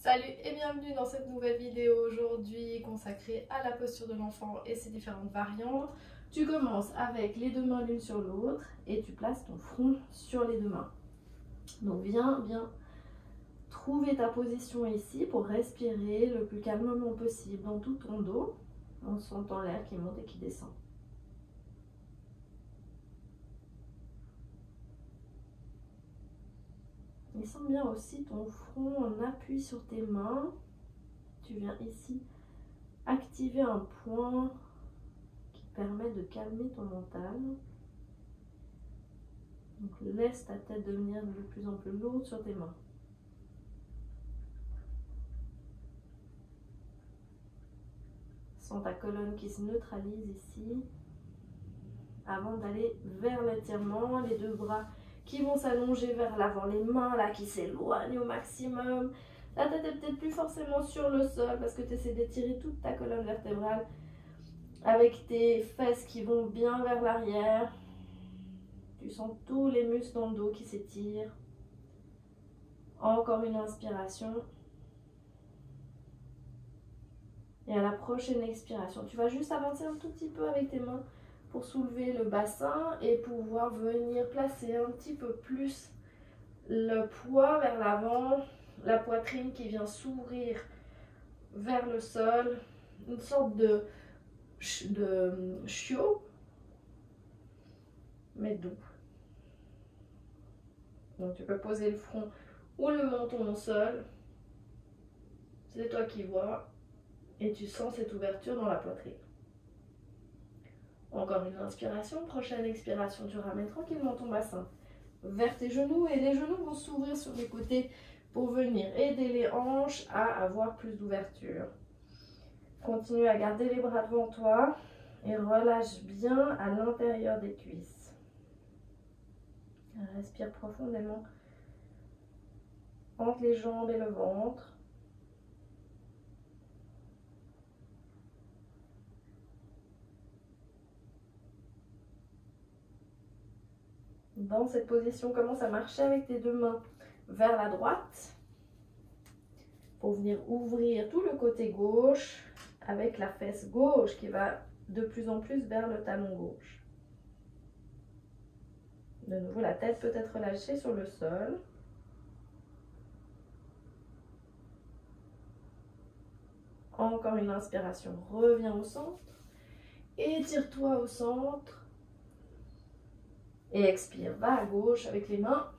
Salut et bienvenue dans cette nouvelle vidéo aujourd'hui consacrée à la posture de l'enfant et ses différentes variantes. Tu commences avec les deux mains l'une sur l'autre et tu places ton front sur les deux mains. Donc viens bien trouver ta position ici pour respirer le plus calmement possible dans tout ton dos en sentant l'air qui monte et qui descend. Et sens bien aussi ton front en appui sur tes mains. Tu viens ici activer un point qui permet de calmer ton mental. Donc laisse ta tête devenir de plus en plus lourde sur tes mains. Sens ta colonne qui se neutralise ici. Avant d'aller vers l'étirement, les deux bras qui vont s'allonger vers l'avant, les mains là qui s'éloignent au maximum. La tête est peut-être plus forcément sur le sol parce que tu essaies d'étirer toute ta colonne vertébrale avec tes fesses qui vont bien vers l'arrière. Tu sens tous les muscles dans le dos qui s'étirent. Encore une inspiration. Et à la prochaine expiration, tu vas juste avancer un tout petit peu avec tes mains pour soulever le bassin et pouvoir venir placer un petit peu plus le poids vers l'avant, la poitrine qui vient s'ouvrir vers le sol, une sorte de chiot, mais doux. Donc tu peux poser le front ou le menton au sol, c'est toi qui vois, et tu sens cette ouverture dans la poitrine. Encore une inspiration, prochaine expiration, tu ramènes tranquillement ton bassin vers tes genoux et les genoux vont s'ouvrir sur les côtés pour venir aider les hanches à avoir plus d'ouverture. Continue à garder les bras devant toi et relâche bien à l'intérieur des cuisses. Respire profondément entre les jambes et le ventre. Dans cette position, commence à marcher avec tes deux mains vers la droite pour venir ouvrir tout le côté gauche avec la fesse gauche qui va de plus en plus vers le talon gauche. De nouveau, la tête peut être relâchée sur le sol. Encore une inspiration, reviens au centre. Étire-toi au centre. Et expire, va à gauche avec les mains.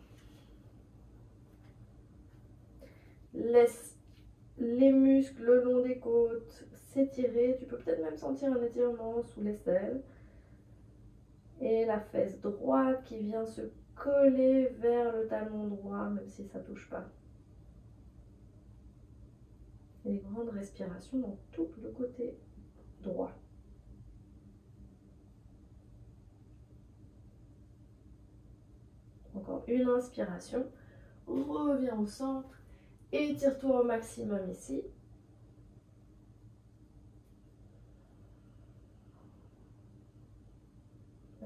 Laisse les muscles le long des côtes s'étirer. Tu peux peut-être même sentir un étirement sous l'aisselle. Et la fesse droite qui vient se coller vers le talon droit, même si ça ne touche pas. Et les grandes respirations dans tout le côté droit. Encore une inspiration. Reviens au centre. Étire-toi au maximum ici.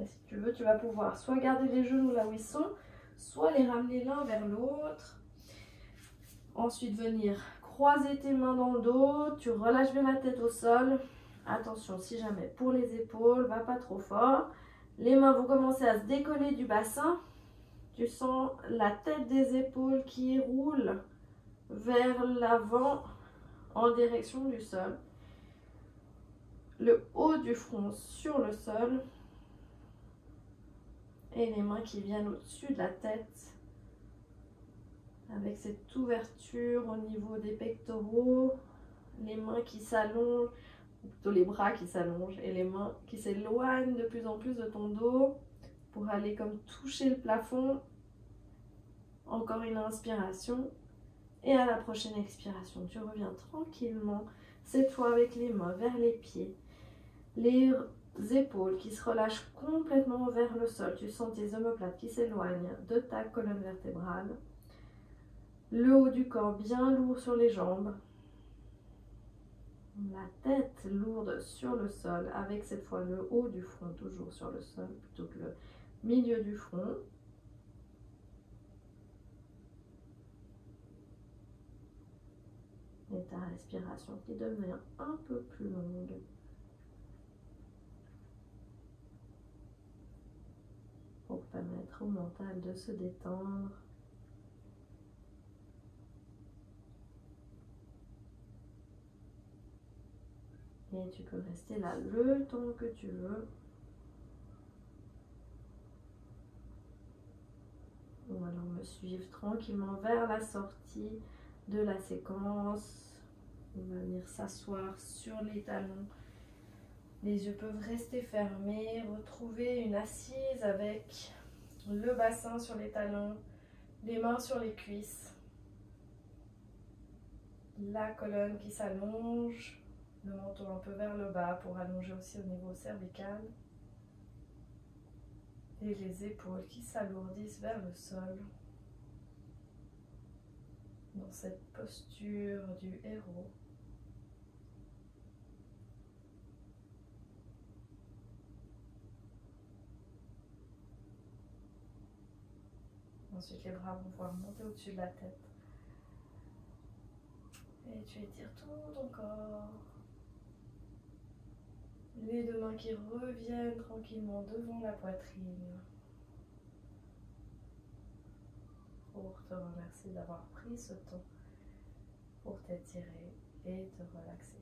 Et si tu veux, tu vas pouvoir soit garder les genoux là où ils sont, soit les ramener l'un vers l'autre. Ensuite, venir croiser tes mains dans le dos. Tu relâches bien la tête au sol. Attention, si jamais pour les épaules, va pas trop fort. Les mains vont commencer à se décoller du bassin. Tu sens la tête des épaules qui roule vers l'avant en direction du sol. Le haut du front sur le sol. Et les mains qui viennent au-dessus de la tête. Avec cette ouverture au niveau des pectoraux. Les mains qui s'allongent, ou plutôt les bras qui s'allongent. Et les mains qui s'éloignent de plus en plus de ton dos. Pour aller comme toucher le plafond. Encore une inspiration. Et à la prochaine expiration, tu reviens tranquillement, cette fois avec les mains vers les pieds, les épaules qui se relâchent complètement vers le sol. Tu sens tes omoplates qui s'éloignent de ta colonne vertébrale. Le haut du corps bien lourd sur les jambes. La tête lourde sur le sol avec cette fois le haut du front toujours sur le sol plutôt que le milieu du front. et ta respiration qui devient un peu plus longue. Pour permettre au mental de se détendre. Et tu peux rester là le temps que tu veux. Ou alors me suivre tranquillement vers la sortie de la séquence. On va venir s'asseoir sur les talons. Les yeux peuvent rester fermés. Retrouver une assise avec le bassin sur les talons, les mains sur les cuisses. La colonne qui s'allonge. Le menton un peu vers le bas pour allonger aussi au niveau cervical. Et les épaules qui s'alourdissent vers le sol. Dans cette posture du héros. Ensuite, les bras vont pouvoir monter au-dessus de la tête. Et tu étires tout ton corps. Les deux mains qui reviennent tranquillement devant la poitrine. Pour te remercier d'avoir pris ce temps pour t'étirer et te relaxer.